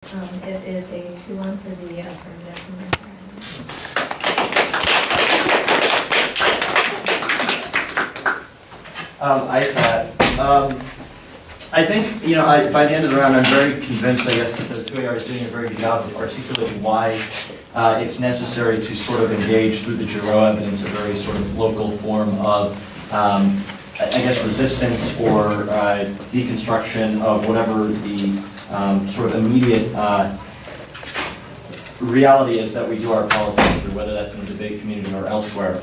It is a 2-1 for the RFD Mercer. I saw it. I think, by the end of the round, I'm very convinced, I guess, that the 2AR is doing a very good job of articulating why it's necessary to sort of engage through the Giro evidence, a very sort of local form of, I guess, resistance or deconstruction of whatever the sort of immediate reality is that we do our politics through, whether that's in the debate community or elsewhere.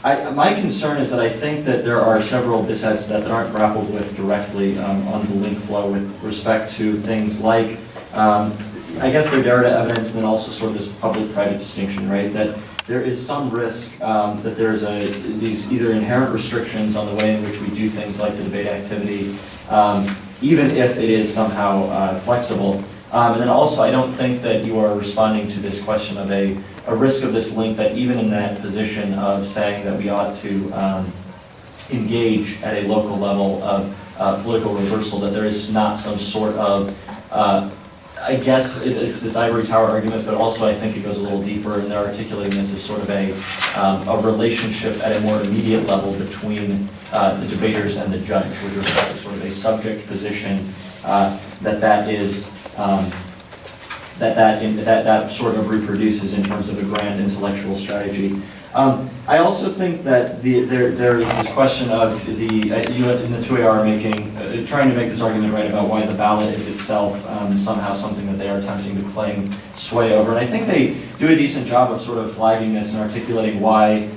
My concern is that I think that there are several dissets that aren't grappled with directly on the link flow with respect to things like, I guess, the Derrida evidence and then also sort of this public-private distinction, right? That there is some risk that there's these either inherent restrictions on the way in which we do things like the debate activity, even if it is somehow flexible. And then also, I don't think that you are responding to this question of a risk of this link, that even in that position of saying that we ought to engage at a local level of political reversal, that there is not some sort of, I guess it's this ivory tower argument, but also I think it goes a little deeper, and they're articulating this as sort of a relationship at a more immediate level between the debaters and the judge, with respect to sort of a subject position that is that sort of reproduces in terms of a grand intellectual strategy. I also think that there is this question of you in the 2AR are trying to make this argument right about why the ballot is itself somehow something that they are attempting to claim sway over. And I think they do a decent job of sort of flagging this and articulating why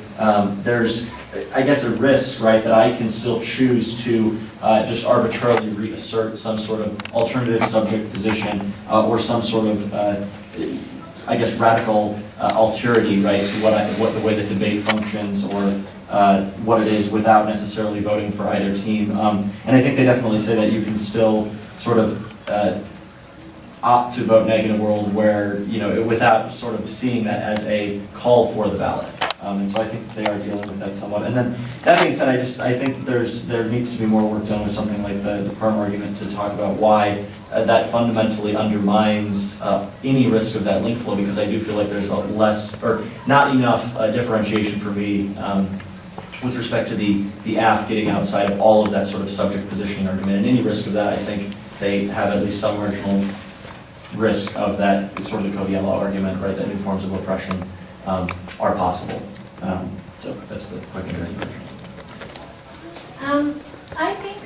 there's, I guess, a risk, right, that I can still choose to just arbitrarily reassert some sort of alternative subject position or some sort of, I guess, radical alterity, right, to what the way the debate functions or what it is without necessarily voting for either team. And I think they definitely say that you can still sort of opt to vote neg in a world where, without sort of seeing that as a call for the ballot. And so I think they are dealing with that somewhat. And then, that being said, I think that there needs to be more work done with something like the Parham argument to talk about why that fundamentally undermines any risk of that link flow, because I do feel like there's less, or not enough differentiation for me with respect to the AF getting outside of all of that sort of subject positioning argument. And any risk of that, I think they have at least some marginal risk of that sort of the Cody-Yellow argument, right, that new forms of oppression are possible. So that's the quick and dirty version. I think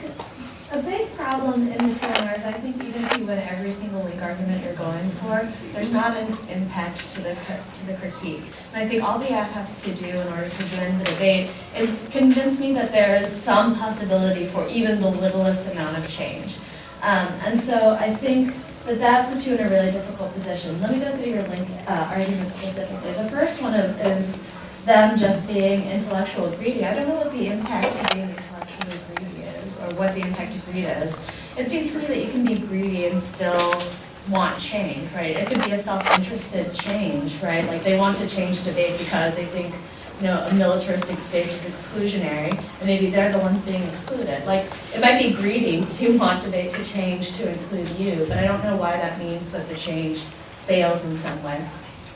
a big problem in the 2ARs, I think even if you win every single link argument you're going for, there's not an impact to the critique. And I think all the app has to do in order to win the debate is convince me that there is some possibility for even the littlest amount of change. And so I think that puts you in a really difficult position. Let me go through your link arguments specifically. The first one of them just being intellectual greedy. I don't know what the impact of being intellectually greedy is, or what the impact of greed is. It seems to me that you can be greedy and still want change, right? It could be a self-interested change, right? Like they want to change debate because they think, a militaristic space is exclusionary, and maybe they're the ones being excluded. Like, it might be greedy to want debate to change to include you, but I don't know why that means that the change fails in some way.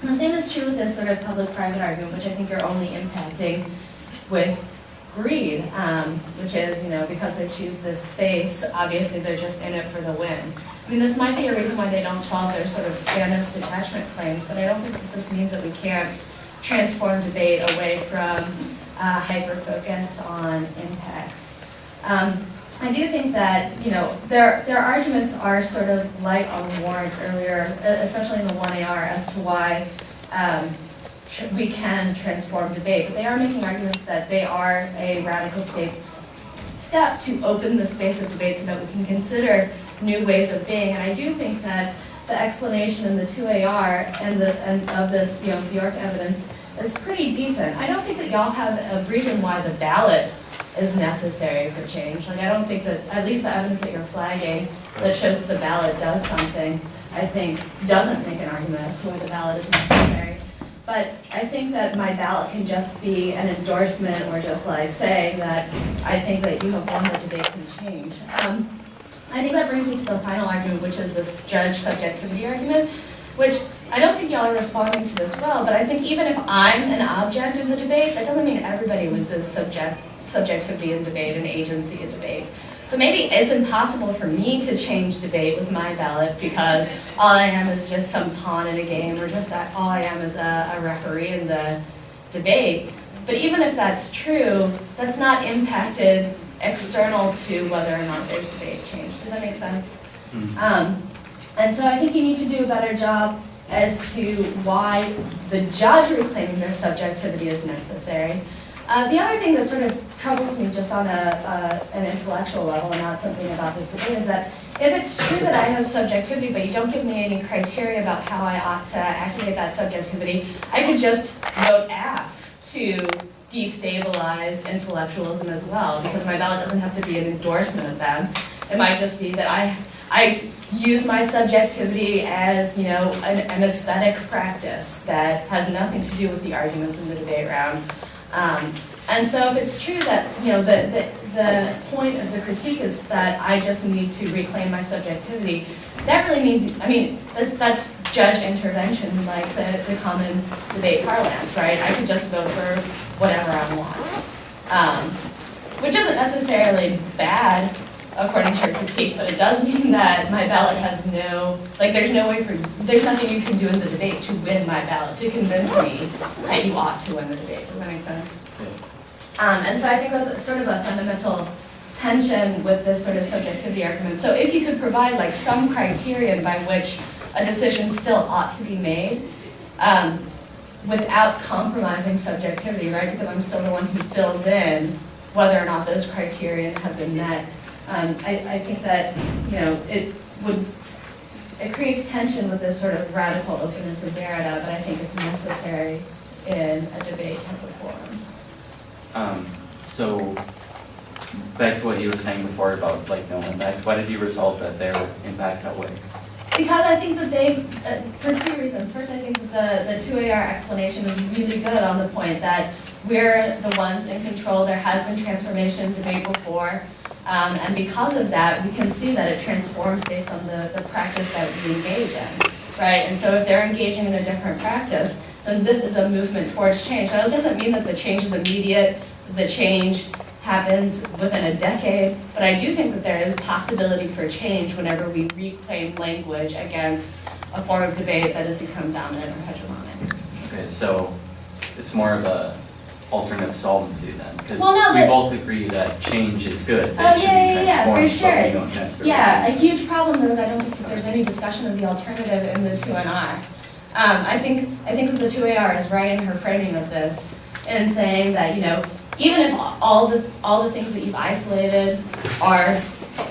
And the same is true with this sort of public-private argument, which I think you're only impacting with greed, which is, because they choose this space, obviously they're just in it for the win. I mean, this might be a reason why they don't solve their sort of Spanos detachment claims, but I don't think that this means that we can't transform debate away from hyper-focus on impacts. I do think that, their arguments are sort of light on warrants earlier, especially in the 1AR, as to why we can transform debate. But they are making arguments that they are a radical step to open the space of debate so that we can consider new ways of being. And I do think that the explanation in the 2AR and of this, Bjork evidence is pretty decent. I don't think that y'all have a reason why the ballot is necessary for change. Like, I don't think that, at least the evidence that you're flagging that shows that the ballot does something, I think doesn't make an argument as to why the ballot is necessary. But I think that my ballot can just be an endorsement or just like saying that I think that you have won the debate can change. I think that brings me to the final argument, which is this judge subjectivity argument, which I don't think y'all are responding to this well, but I think even if I'm an object in the debate, that doesn't mean everybody loses subjectivity in debate and agency in debate. So maybe it's impossible for me to change debate with my ballot because all I am is just some pawn in a game, or just all I am is a referee in the debate. But even if that's true, that's not impacted external to whether or not there's debate change. Does that make sense? And so I think you need to do a better job as to why the judge reclaiming their subjectivity is necessary. The other thing that sort of troubles me just on an intellectual level, and not something about this debate, is that if it's true that I have subjectivity, but you don't give me any criteria about how I ought to activate that subjectivity, I could just vote AF to destabilize intellectualism as well, because my ballot doesn't have to be an endorsement of them. It might just be that I use my subjectivity as, you know, an aesthetic practice that has nothing to do with the arguments in the debate round. And so if it's true that, you know, the point of the critique is that I just need to reclaim my subjectivity, that really means, I mean, that's judge intervention, like the common debate parlance, right? I could just vote for whatever I want, which isn't necessarily bad according to your critique, but it does mean that my ballot has no, like there's nothing you can do in the debate to win my ballot, to convince me that you ought to win the debate. Does that make sense? And so I think that's sort of a fundamental tension with this sort of subjectivity argument. So if you could provide like some criterion by which a decision still ought to be made, without compromising subjectivity, right? Because I'm still the one who fills in whether or not those criterion have been met. I think that, you know, it creates tension with this sort of radical openness of Derrida, but I think it's necessary in a debate type of forum. So back to what you were saying before about like no impact, why did you resolve that their impacts outweigh? Because I think that they, for two reasons. First, I think that the 2AR explanation is really good on the point that we're the ones in control. There has been transformation in debate before. And because of that, we can see that it transforms based on the practice that we engage in, right? And so if they're engaging in a different practice, then this is a movement towards change. Now, it doesn't mean that the change is immediate, the change happens within a decade, but I do think that there is possibility for change whenever we reclaim language against a form of debate that has become dominant or hegemonic. Okay, so it's more of a alternative solvency then, because Well, no, we both agree that change is good, that it should be transformed, for sure. but we don't necessarily. Yeah, a huge problem though is I don't think that there's any discussion of the alternative in the 2NR. I think that the 2AR is right in her framing of this in saying that, you know, even if all the things that you've isolated are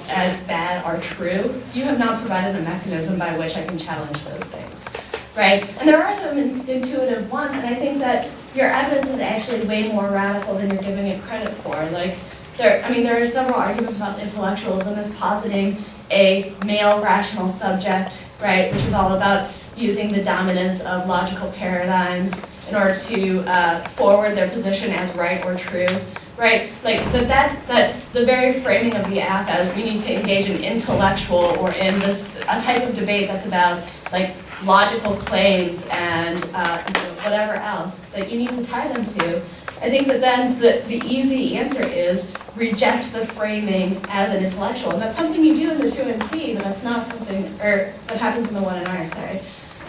as bad are true, you have not provided a mechanism by which I can challenge those things, right? And there are some intuitive ones, and I think that your evidence is actually way more radical than you're giving it credit for. Like, there are several arguments about intellectualism as positing a male rational subject, right, which is all about using the dominance of logical paradigms in order to forward their position as right or true, right? Like, that the very framing of the act as we need to engage in intellectual or in this a type of debate that's about like logical claims and whatever else that you need to tie them to. I think that then the easy answer is reject the framing as an intellectual, and that's something you do in the 2NC, but that's not something, or that happens in the 1NR, sorry.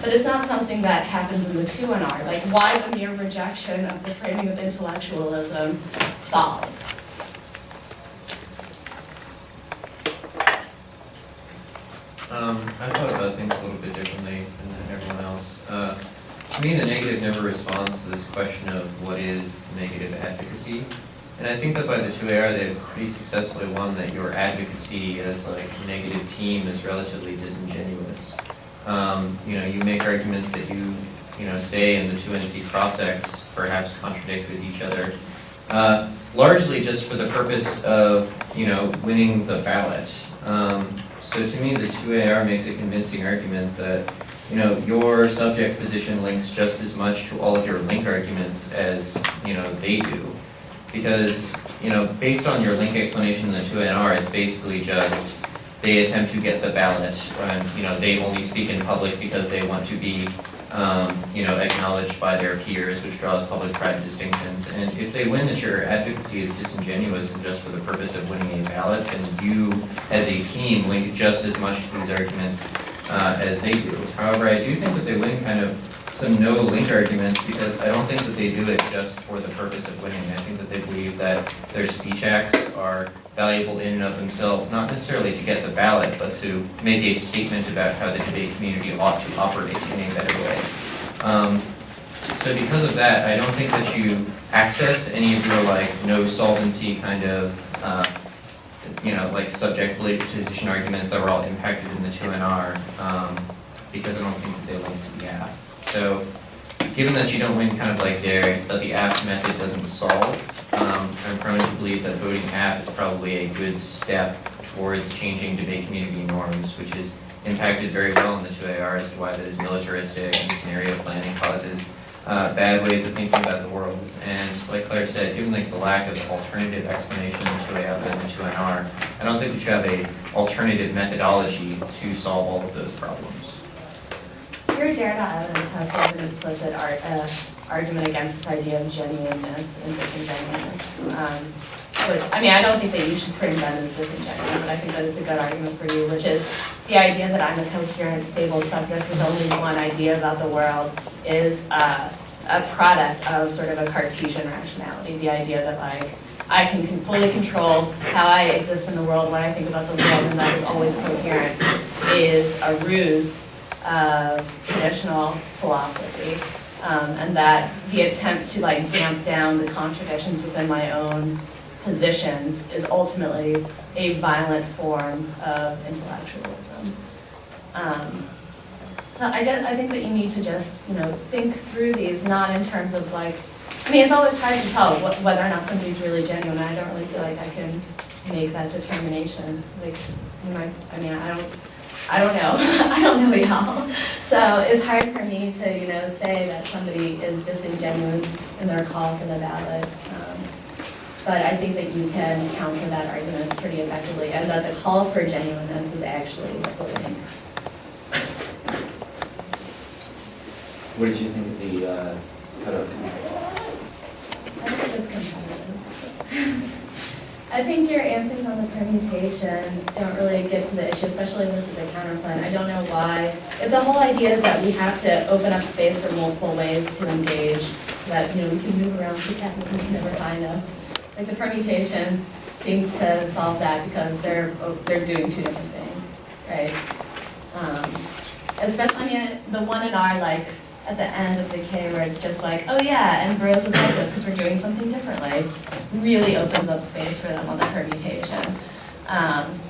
But it's not something that happens in the 2NR. Like, why the mere rejection of the framing of intellectualism solves? I thought about things a little bit differently than everyone else. To me, the negative never responds to this question of what is negative advocacy. And I think that by the 2AR, they've pretty successfully won that your advocacy as like a negative team is relatively disingenuous. You make arguments that you say in the 2NC process perhaps contradict with each other, largely just for the purpose of, winning the ballot. So to me, the 2AR makes a convincing argument that, your subject position links just as much to all of your link arguments as, they do. Because, based on your link explanation in the 2NR, it's basically just they attempt to get the ballot, and, you know, they only speak in public because they want to be, you know, acknowledged by their peers, which draws public-private distinctions. And if they win that your advocacy is disingenuous and just for the purpose of winning a ballot, then you, as a team, link just as much to these arguments as they do. However, I do think that they win kind of some no-link arguments, because I don't think that they do it just for the purpose of winning. I think that they believe that their speech acts are valuable in and of themselves, not necessarily to get the ballot, but to make a statement about how the debate community ought to operate in a better way. So because of that, I don't think that you access any of your like no solvency kind of, you know, like subject position arguments that were all impacted in the 2NR, because I don't think that they link to the app. So given that you don't win kind of like that the app method doesn't solve, I'm prone to believe that voting app is probably a good step towards changing debate community norms, which is impacted very well in the 2AR as to why that is militaristic and scenario planning causes bad ways of thinking about the world. And like Claire said, given like the lack of alternative explanation in the 2A and the 2NR, I don't think that you have a alternative methodology to solve all of those problems. Your dare not evidence has sort of an implicit argument against this idea of genuineness and disingenuousness. Which, I mean, I don't think that you should frame that as disingenuous, but I think that it's a good argument for you, which is the idea that I'm a coherent, stable subject with only one idea about the world is a product of sort of a Cartesian rationality. The idea that like I can fully control how I exist in the world, what I think about the world, and that it's always coherent is a ruse of traditional philosophy, and that the attempt to like damp down the contradictions within my own positions is ultimately a violent form of intellectualism. So I think that you need to just, you know, think through these, not in terms of like, I mean, it's always hard to tell whether or not somebody's really genuine. I don't really feel like I can make that determination. Like, you know, I mean, I don't know. I don't know y'all. So it's hard for me to, you know, say that somebody is disingenuous in their call for the ballot. But I think that you can counter that argument pretty effectively, and that the call for genuineness is actually the link. What did you think of the cutoff? I think it's competitive. I think your answers on the permutation don't really get to the issue, especially if this is a counterplan. I don't know why. If the whole idea is that we have to open up space for multiple ways to engage, so that, you know, we can move around, we can never find us. Like the permutation seems to solve that because they're doing two different things, right? Especially, I mean, the 1NR, like at the end of the K where it's just like, oh yeah, and bros would like this because we're doing something differently, really opens up space for them on the permutation.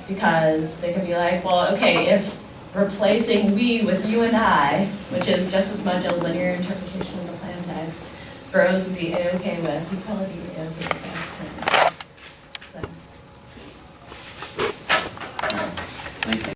Because they could be like, well, okay, if replacing we with you and I, which is just as much a linear interpretation of the plain text, bros would be A-okay with, we'd probably be A-okay with that.